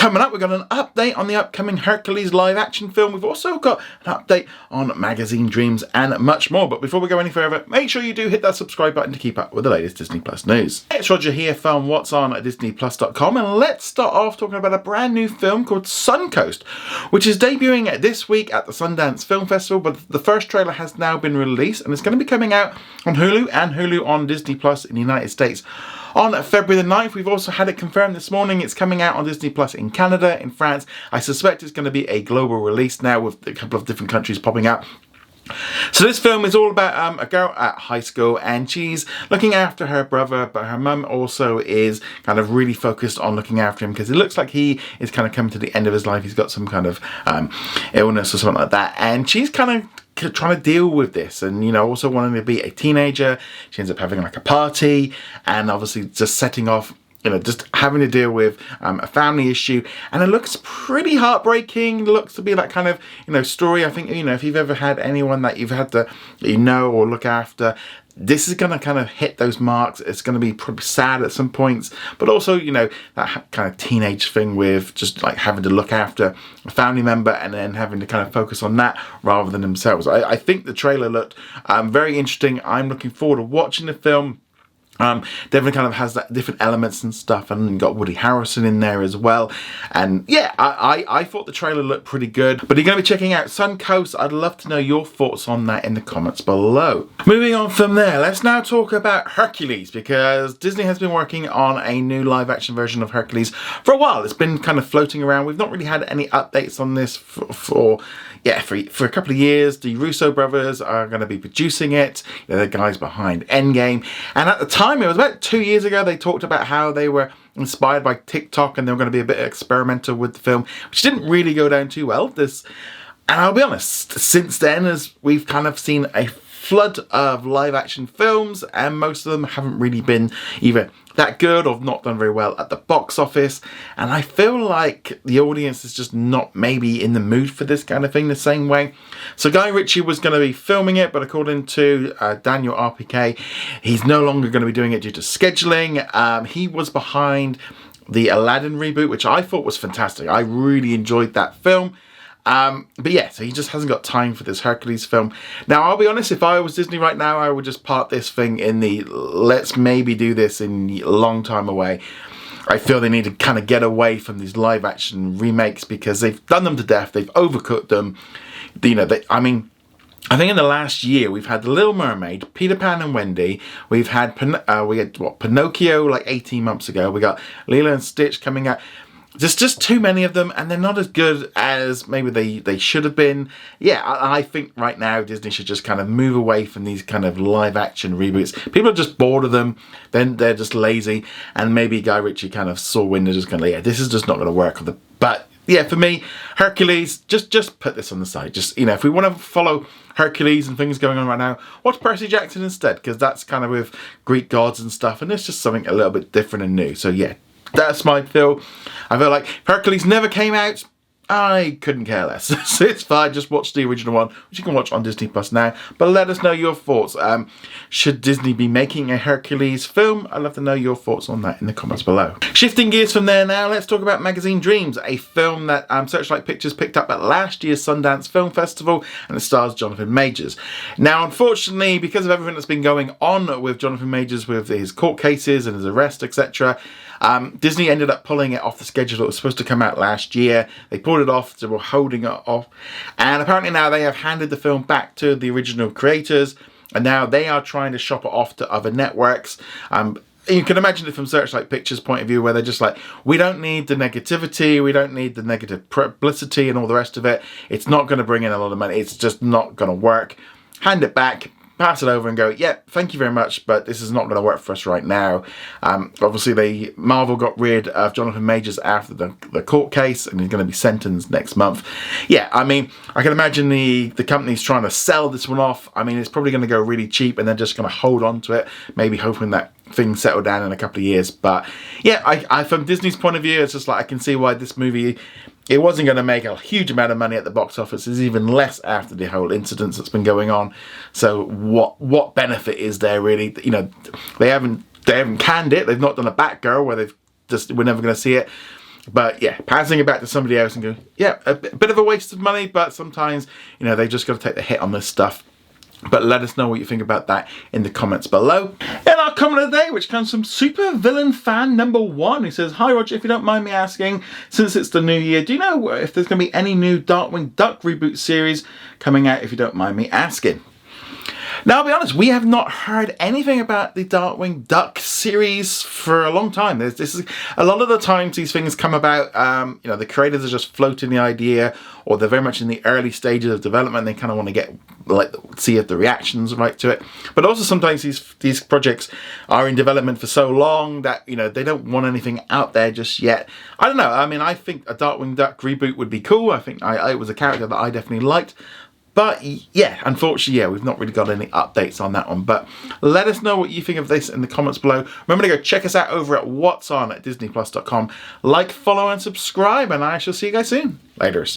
Coming up, we've got an update on the upcoming Hercules live action film. We've also got an update on magazine dreams and much more. But before we go any further, make sure you do hit that subscribe button to keep up with the latest Disney Plus news. It's Roger here from What's On at disneyplus.com, and let's start off talking about a brand new film called Suncoast, which is debuting this week at the Sundance Film Festival. But the first trailer has now been released, and it's going to be coming out on Hulu and Hulu on Disney Plus in the United States on February the 9th. We've also had it confirmed this morning. It's coming out on Disney Plus in Canada, in France. I suspect it's going to be a global release now with a couple of different countries popping out. So this film is all about a girl at high school, and she's looking after her brother, but her mum also is kind of really focused on looking after him because it looks like he is kind of coming to the end of his life. He's got some kind of illness or something like that, and she's kind of trying to deal with this, and also wanting to be a teenager. She ends up having like a party, and obviously just setting off, just having to deal with a family issue, and it looks pretty heartbreaking. It looks to be that kind of story. I think if you've ever had anyone that you've had to or look after, this is going to kind of hit those marks. It's going to be probably sad at some points, but also, that kind of teenage thing with just like having to look after a family member and then having to kind of focus on that rather than themselves. I think the trailer looked very interesting. I'm looking forward to watching the film. Definitely kind of has that different elements and stuff, and you got Woody Harrelson in there as well. And yeah, I thought the trailer looked pretty good. But you're going to be checking out Suncoast. I'd love to know your thoughts on that in the comments below. Moving on from there, let's now talk about Hercules, because Disney has been working on a new live action version of Hercules for a while. It's been kind of floating around. We've not really had any updates on this for a couple of years. The Russo brothers are going to be producing it. They're the guys behind Endgame. And at the time, it was about 2 years ago, they talked about how they were inspired by TikTok and they were going to be a bit experimental with the film, which didn't really go down too well. And I'll be honest, since then, as we've kind of seen a flood of live action films, and most of them haven't really been either that good or not done very well at the box office, and I feel like the audience is just not maybe in the mood for this kind of thing the same way. So Guy Ritchie was going to be filming it, but according to Daniel RPK, he's no longer going to be doing it due to scheduling. He was behind the Aladdin reboot, which I thought was fantastic. I really enjoyed that film. But yeah, so he just hasn't got time for this Hercules film. Now, I'll be honest, if I was Disney right now, I would just part this thing in the let's maybe do this in a long time away. I feel they need to kind of get away from these live action remakes because they've done them to death. They've overcooked them. I think in the last year we've had The Little Mermaid, Peter Pan and Wendy. We had Pinocchio like 18 months ago. We got Lilo and Stitch coming out. There's just too many of them, and they're not as good as maybe they should have been. Yeah, I think right now Disney should just kind of move away from these kind of live action reboots. People are just bored of them, then they're just lazy, and maybe Guy Ritchie kind of saw when they're just kind of, this is just not going to work. But yeah, for me, Hercules, just put this on the side. Just, if we want to follow Hercules and things going on right now, watch Percy Jackson instead, because that's kind of with Greek gods and stuff, and it's just something a little bit different and new. So yeah, that's my feel. I feel like if Hercules never came out, I couldn't care less. So it's fine, just watch the original one, which you can watch on Disney Plus now. But let us know your thoughts. Should Disney be making a Hercules film? I'd love to know your thoughts on that in the comments below. Shifting gears from there now, let's talk about Magazine Dreams, a film that Searchlight Pictures picked up at last year's Sundance Film Festival, and it stars Jonathan Majors. Now, unfortunately, because of everything that's been going on with Jonathan Majors, with his court cases and his arrest, etc., Disney ended up pulling it off the schedule. It was supposed to come out last year. They pulled it off, so we're holding it off. And apparently now they have handed the film back to the original creators, and now they are trying to shop it off to other networks. You can imagine it from Searchlight Pictures' point of view, where they're just like, we don't need the negativity, we don't need the negative publicity and all the rest of it. It's not going to bring in a lot of money. It's just not going to work. Hand it back. Pass it over and go, yeah, thank you very much, but this is not going to work for us right now. Obviously, Marvel got rid of Jonathan Majors after the court case, and he's going to be sentenced next month. Yeah, I can imagine the company's trying to sell this one off. It's probably going to go really cheap, and they're just going to hold on to it, maybe hoping that things settle down in a couple of years. But yeah, I from Disney's point of view, it's just like I can see why this movie, it wasn't going to make a huge amount of money at the box office. It's even less after the whole incident that's been going on. So what benefit is there really? They haven't canned it. They've not done a Batgirl where we're never going to see it. But yeah, passing it back to somebody else and go, yeah, a bit of a waste of money, but sometimes, you know, they just got to take the hit on this stuff. But let us know what you think about that in the comments below. And our comment of the day, which comes from Super Villain Fan number 1, who says, "Hi Roger, if you don't mind me asking, since it's the new year, do you know if there's going to be any new Darkwing Duck reboot series coming out, if you don't mind me asking?" Now, I'll be honest, we have not heard anything about the Darkwing Duck series for a long time. This is a lot of the times these things come about, you know, the creators are just floating the idea, or they're very much in the early stages of development. They kind of want to get, like, see if the reactions are right to it. But also sometimes these projects are in development for so long that, you know, they don't want anything out there just yet. I don't know. I mean, I think a Darkwing Duck reboot would be cool. I think it was a character that I definitely liked. But yeah, unfortunately, yeah, we've not really got any updates on that one. But let us know what you think of this in the comments below. Remember to go check us out over at what's on at disneyplus.com. Like, follow, and subscribe, and I shall see you guys soon. Laters.